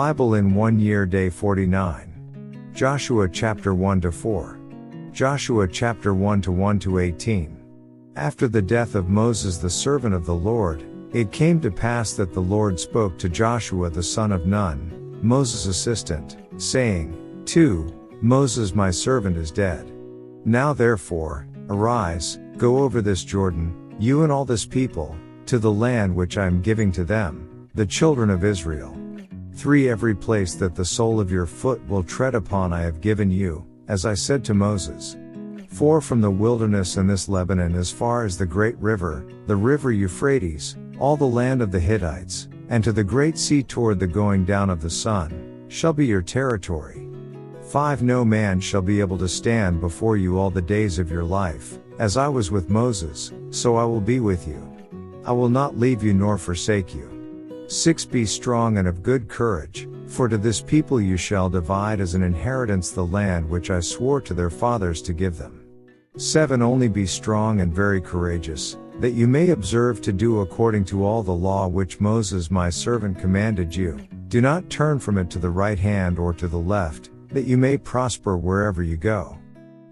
Bible in 1 year, day 49. Joshua chapter 1 to 4. Joshua chapter 1 to 1 to 18. After the death of Moses the servant of the Lord, it came to pass that the Lord spoke to Joshua the son of Nun, Moses' assistant, saying, 2. Moses my servant is dead. Now therefore, arise, go over this Jordan, you and all this people, to the land which I am giving to them, the children of Israel. 3. Every place that the sole of your foot will tread upon I have given you, as I said to Moses. 4. From the wilderness and this Lebanon as far as the great river, the river Euphrates, all the land of the Hittites, and to the great sea toward the going down of the sun, shall be your territory. 5. No man shall be able to stand before you all the days of your life, as I was with Moses, so I will be with you. I will not leave you nor forsake you. 6. Be strong and of good courage, for to this people you shall divide as an inheritance the land which I swore to their fathers to give them. 7. Only be strong and very courageous, that you may observe to do according to all the law which Moses my servant commanded you. Do not turn from it to the right hand or to the left, that you may prosper wherever you go.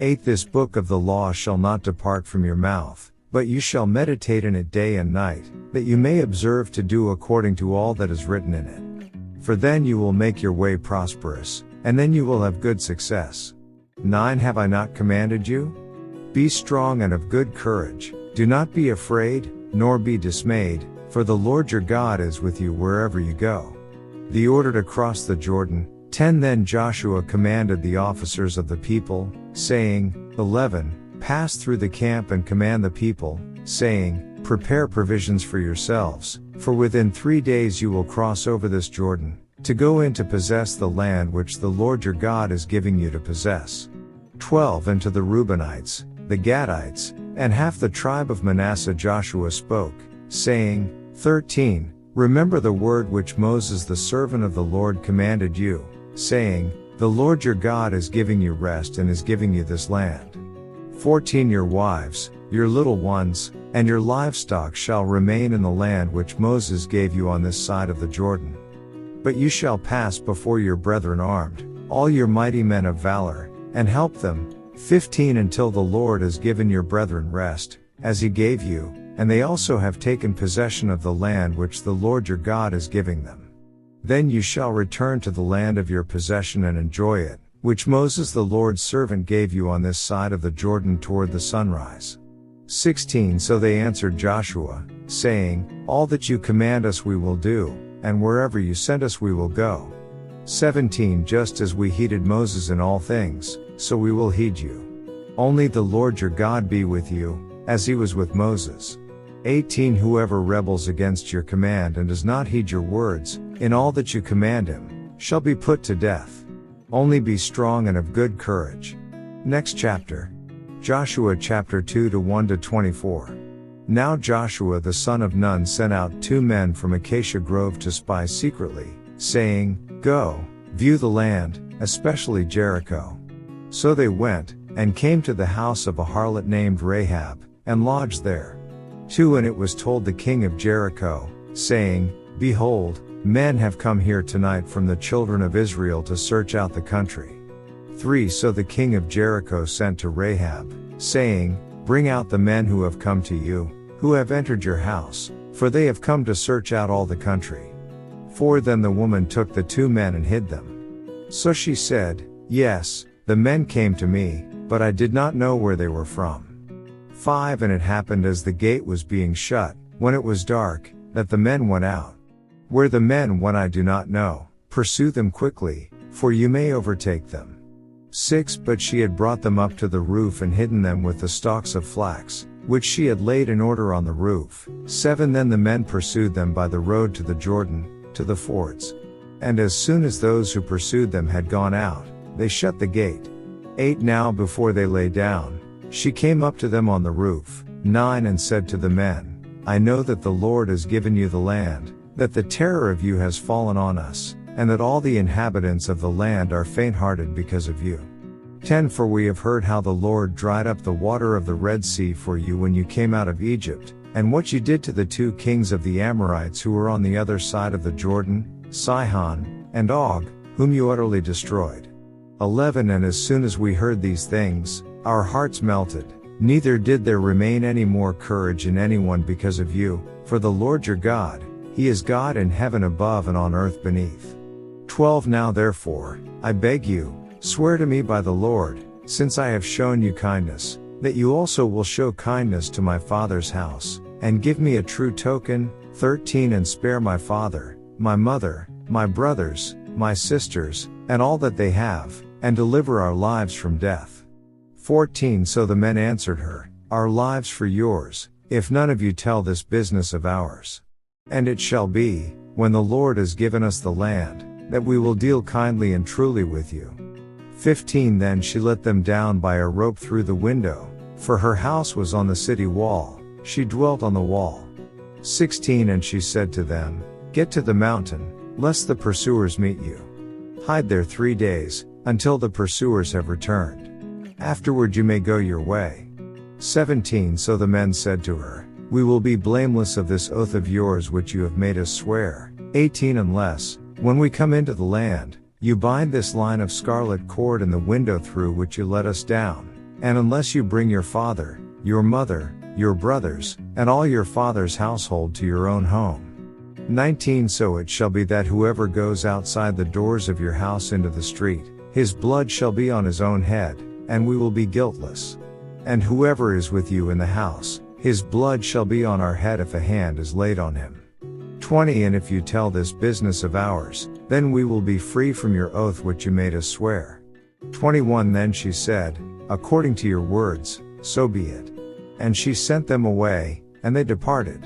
8. This book of the law shall not depart from your mouth, but you shall meditate in it day and night, that you may observe to do according to all that is written in it. For then you will make your way prosperous, and then you will have good success. 9. Have I not commanded you? Be strong and of good courage, do not be afraid, nor be dismayed, for the Lord your God is with you wherever you go. The order to cross the Jordan. 10. Then Joshua commanded the officers of the people, saying, 11. Pass through the camp and command the people, saying, prepare provisions for yourselves, for within 3 days you will cross over this Jordan, to go in to possess the land which the Lord your God is giving you to possess. 12. And to the Reubenites, the Gadites, and half the tribe of Manasseh Joshua spoke, saying, 13. Remember the word which Moses the servant of the Lord commanded you, saying, the Lord your God is giving you rest and is giving you this land. 14. Your wives, your little ones, and your livestock shall remain in the land which Moses gave you on this side of the Jordan. But you shall pass before your brethren armed, all your mighty men of valor, and help them. 15. Until the Lord has given your brethren rest, as he gave you, and they also have taken possession of the land which the Lord your God is giving them. Then you shall return to the land of your possession and enjoy it, which Moses the Lord's servant gave you on this side of the Jordan toward the sunrise. 16. So they answered Joshua, saying, all that you command us we will do, and wherever you send us we will go. 17. Just as we heeded Moses in all things, so we will heed you. Only the Lord your God be with you, as he was with Moses. 18. Whoever rebels against your command and does not heed your words, in all that you command him, shall be put to death. Only be strong and of good courage. Next chapter. Joshua chapter 2 to 1 to 24. Now Joshua the son of Nun sent out 2 men from Acacia Grove to spy secretly, saying, go, view the land, especially Jericho. So they went, and came to the house of a harlot named Rahab, and lodged there. 2. And it was told the king of Jericho, saying, behold, men have come here tonight from the children of Israel to search out the country. 3. So the king of Jericho sent to Rahab, saying, bring out the men who have come to you, who have entered your house, for they have come to search out all the country. 4. Then the woman took the 2 men and hid them. So she said, yes, the men came to me, but I did not know where they were from. 5. And it happened as the gate was being shut, when it was dark, that the men went out. Where the men went I do not know, pursue them quickly, for you may overtake them. 6. But she had brought them up to the roof and hidden them with the stalks of flax, which she had laid in order on the roof. 7. Then the men pursued them by the road to the Jordan, to the fords. And as soon as those who pursued them had gone out, they shut the gate. 8. Now before they lay down, she came up to them on the roof. 9. And said to the men, I know that the Lord has given you the land, that the terror of you has fallen on us, and that all the inhabitants of the land are faint-hearted because of you. 10. For we have heard how the Lord dried up the water of the Red Sea for you when you came out of Egypt, and what you did to the 2 kings of the Amorites who were on the other side of the Jordan, Sihon, and Og, whom you utterly destroyed. 11 And as soon as we heard these things, our hearts melted, neither did there remain any more courage in anyone because of you, for the Lord your God, He is God in heaven above and on earth beneath. 12 Now therefore, I beg you, swear to me by the Lord, since I have shown you kindness, that you also will show kindness to my father's house, and give me a true token. 13 And spare my father, my mother, my brothers, my sisters, and all that they have, and deliver our lives from death. 14 So the men answered her, Our lives for yours, if none of you tell this business of ours. And it shall be, when the Lord has given us the land, that we will deal kindly and truly with you. 15 Then she let them down by a rope through the window, for her house was on the city wall, she dwelt on the wall. 16 And she said to them, Get to the mountain, lest the pursuers meet you. Hide there 3 days, until the pursuers have returned. Afterward you may go your way. 17 So the men said to her, We will be blameless of this oath of yours which you have made us swear. 18 Unless, when we come into the land, you bind this line of scarlet cord in the window through which you let us down, and unless you bring your father, your mother, your brothers, and all your father's household to your own home. 19 So it shall be that whoever goes outside the doors of your house into the street, his blood shall be on his own head, and we will be guiltless. And whoever is with you in the house, his blood shall be on our head if a hand is laid on him. 20 And if you tell this business of ours, then we will be free from your oath which you made us swear. 21 Then she said, According to your words, so be it. And she sent them away, and they departed.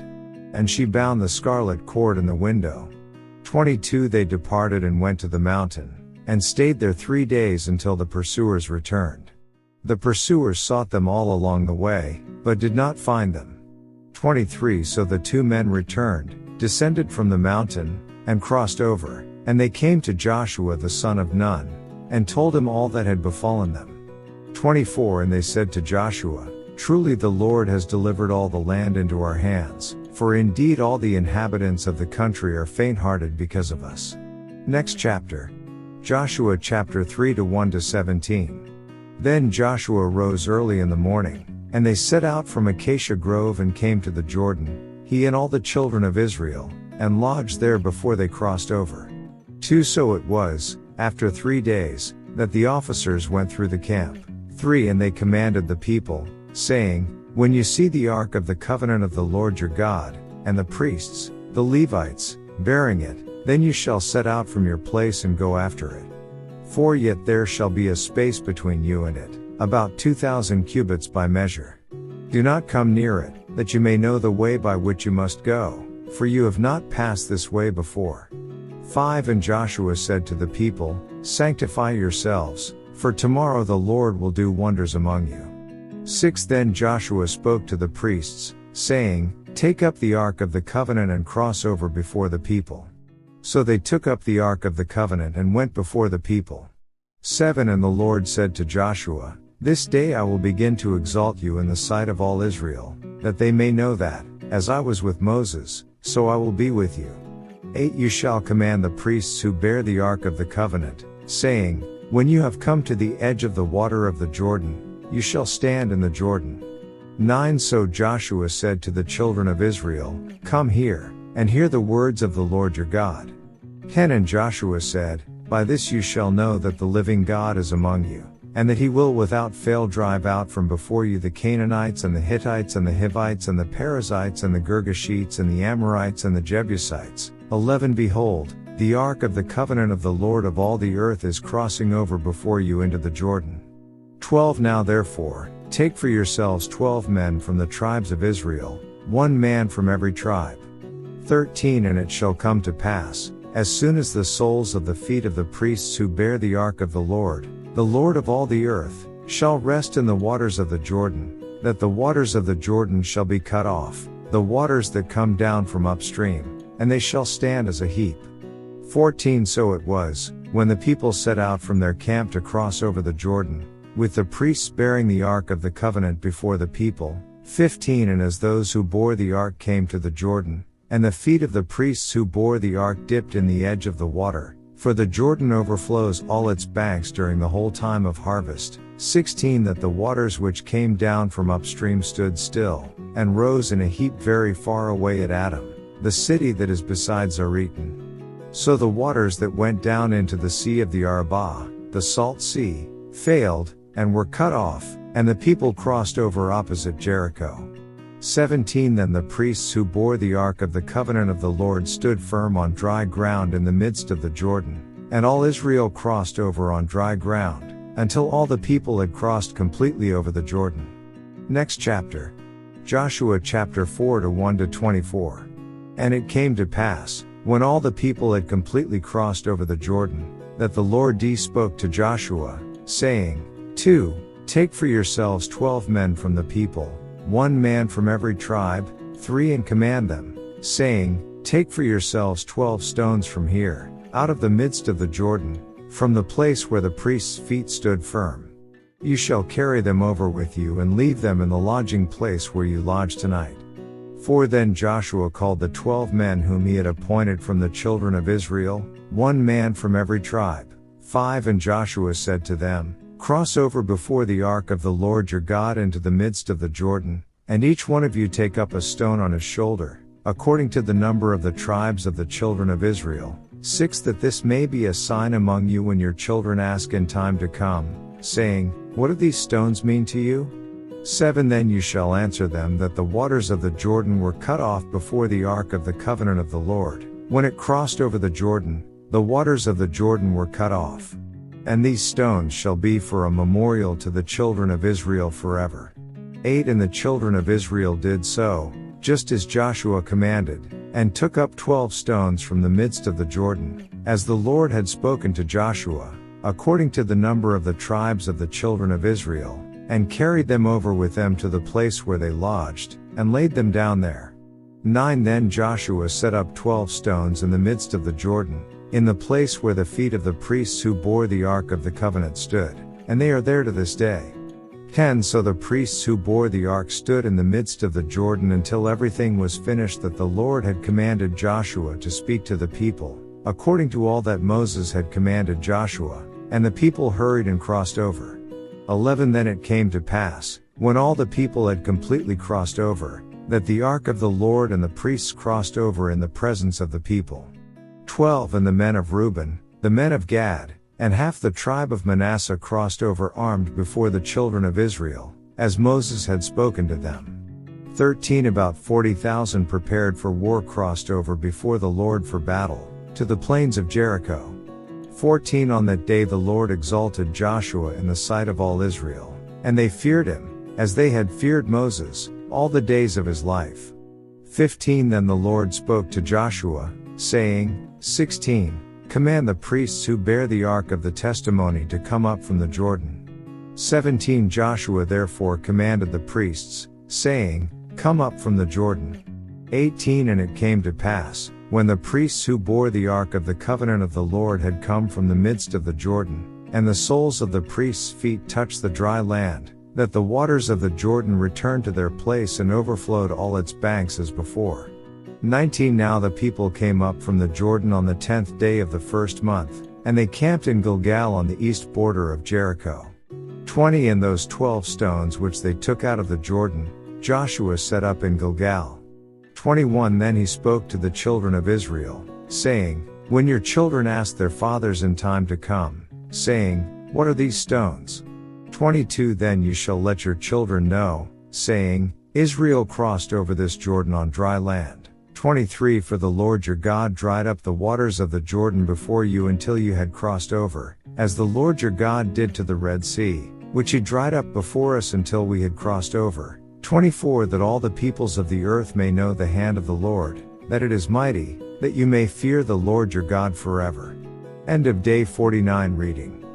And she bound the scarlet cord in the window. 22 They departed and went to the mountain, and stayed there 3 days until the pursuers returned. The pursuers sought them all along the way, but did not find them. 23 So the 2 men returned, descended from the mountain, and crossed over, and they came to Joshua the son of Nun, and told him all that had befallen them. 24 And they said to Joshua, Truly the Lord has delivered all the land into our hands, for indeed all the inhabitants of the country are faint-hearted because of us. Next chapter. Joshua chapter 3 to 1 to 17. Then Joshua rose early in the morning, and they set out from Acacia Grove and came to the Jordan, he and all the children of Israel, and lodged there before they crossed over. 2 So it was, after 3 days, that the officers went through the camp. 3 And they commanded the people, saying, When you see the ark of the covenant of the Lord your God, and the priests, the Levites, bearing it, then you shall set out from your place and go after it. 4 Yet there shall be a space between you and it, about 2,000 cubits by measure. Do not come near it, that you may know the way by which you must go, for you have not passed this way before. 5 And Joshua said to the people, Sanctify yourselves, for tomorrow the Lord will do wonders among you. 6 Then Joshua spoke to the priests, saying, Take up the ark of the covenant and cross over before the people. So they took up the ark of the covenant and went before the people. 7 And the Lord said to Joshua, This day I will begin to exalt you in the sight of all Israel, that they may know that, as I was with Moses, so I will be with you. 8 You shall command the priests who bear the ark of the covenant, saying, When you have come to the edge of the water of the Jordan, you shall stand in the Jordan. 9 So Joshua said to the children of Israel, Come here, and hear the words of the Lord your God. 10 And Joshua said, By this you shall know that the living God is among you, and that he will without fail drive out from before you the Canaanites and the Hittites and the Hivites and the Perizzites and the Girgashites and the Amorites and the Jebusites. 11 Behold, the ark of the covenant of the Lord of all the earth is crossing over before you into the Jordan. 12 Now therefore, take for yourselves 12 men from the tribes of Israel, 1 man from every tribe. 13 And it shall come to pass, as soon as the soles of the feet of the priests who bear the ark of the Lord of all the earth, shall rest in the waters of the Jordan, that the waters of the Jordan shall be cut off, the waters that come down from upstream, and they shall stand as a heap. 14 So it was, when the people set out from their camp to cross over the Jordan, with the priests bearing the ark of the covenant before the people. 15 And as those who bore the ark came to the Jordan, and the feet of the priests who bore the ark dipped in the edge of the water, For the Jordan overflows all its banks during the whole time of harvest. 16 That the waters which came down from upstream stood still, and rose in a heap very far away at Adam, the city that is beside Zaretan. So the waters that went down into the sea of the Arabah, the salt sea, failed, and were cut off, and the people crossed over opposite Jericho. 17 Then the priests who bore the ark of the covenant of the Lord stood firm on dry ground in the midst of the Jordan, and all Israel crossed over on dry ground, until all the people had crossed completely over the Jordan. Next chapter. Joshua chapter 4 1-24. And it came to pass, when all the people had completely crossed over the Jordan, that the Lord spoke to Joshua, saying, 2. Take for yourselves 12 men from the people, 1 man from every tribe, 3 and command them, saying, Take for yourselves 12 stones from here, out of the midst of the Jordan, from the place where the priest's feet stood firm. You shall carry them over with you and leave them in the lodging place where you lodge tonight. 4 Then Joshua called the 12 men whom he had appointed from the children of Israel, 1 man from every tribe. 5 And Joshua said to them, Cross over before the ark of the Lord your God into the midst of the Jordan, and each one of you take up a stone on his shoulder, according to the number of the tribes of the children of Israel. 6 That this may be a sign among you when your children ask in time to come, saying, What do these stones mean to you? 7 Then you shall answer them that the waters of the Jordan were cut off before the ark of the covenant of the Lord. When it crossed over the Jordan, the waters of the Jordan were cut off. And these stones shall be for a memorial to the children of Israel forever. 8 And the children of Israel did so, just as Joshua commanded, and took up 12 stones from the midst of the Jordan, as the Lord had spoken to Joshua, according to the number of the tribes of the children of Israel, and carried them over with them to the place where they lodged, and laid them down there. 9 Then Joshua set up 12 stones in the midst of the Jordan, in the place where the feet of the priests who bore the ark of the covenant stood, and they are there to this day. 10 So the priests who bore the ark stood in the midst of the Jordan until everything was finished that the Lord had commanded Joshua to speak to the people, according to all that Moses had commanded Joshua, and the people hurried and crossed over. 11 Then it came to pass, when all the people had completely crossed over, that the ark of the Lord and the priests crossed over in the presence of the people. 12 And the men of Reuben, the men of Gad, and half the tribe of Manasseh crossed over armed before the children of Israel, as Moses had spoken to them. 13 About 40,000 prepared for war crossed over before the Lord for battle, to the plains of Jericho. 14 On that day the Lord exalted Joshua in the sight of all Israel, and they feared him, as they had feared Moses, all the days of his life. 15 Then the Lord spoke to Joshua, saying, 16 Command the priests who bear the ark of the testimony to come up from the Jordan. 17 Joshua therefore commanded the priests, saying, Come up from the Jordan. 18 And it came to pass, when the priests who bore the ark of the covenant of the Lord had come from the midst of the Jordan, and the soles of the priests' feet touched the dry land, that the waters of the Jordan returned to their place and overflowed all its banks as before. 19 Now the people came up from the Jordan on the 10th day of the first month, and they camped in Gilgal on the east border of Jericho. 20 And those 12 stones which they took out of the Jordan, Joshua set up in Gilgal. 21 Then he spoke to the children of Israel, saying, When your children ask their fathers in time to come, saying, What are these stones? 22 Then you shall let your children know, saying, Israel crossed over this Jordan on dry land. 23 For the Lord your God dried up the waters of the Jordan before you until you had crossed over, as the Lord your God did to the Red Sea, which he dried up before us until we had crossed over. 24 That all the peoples of the earth may know the hand of the Lord, that it is mighty, that you may fear the Lord your God forever. End of day 49 reading.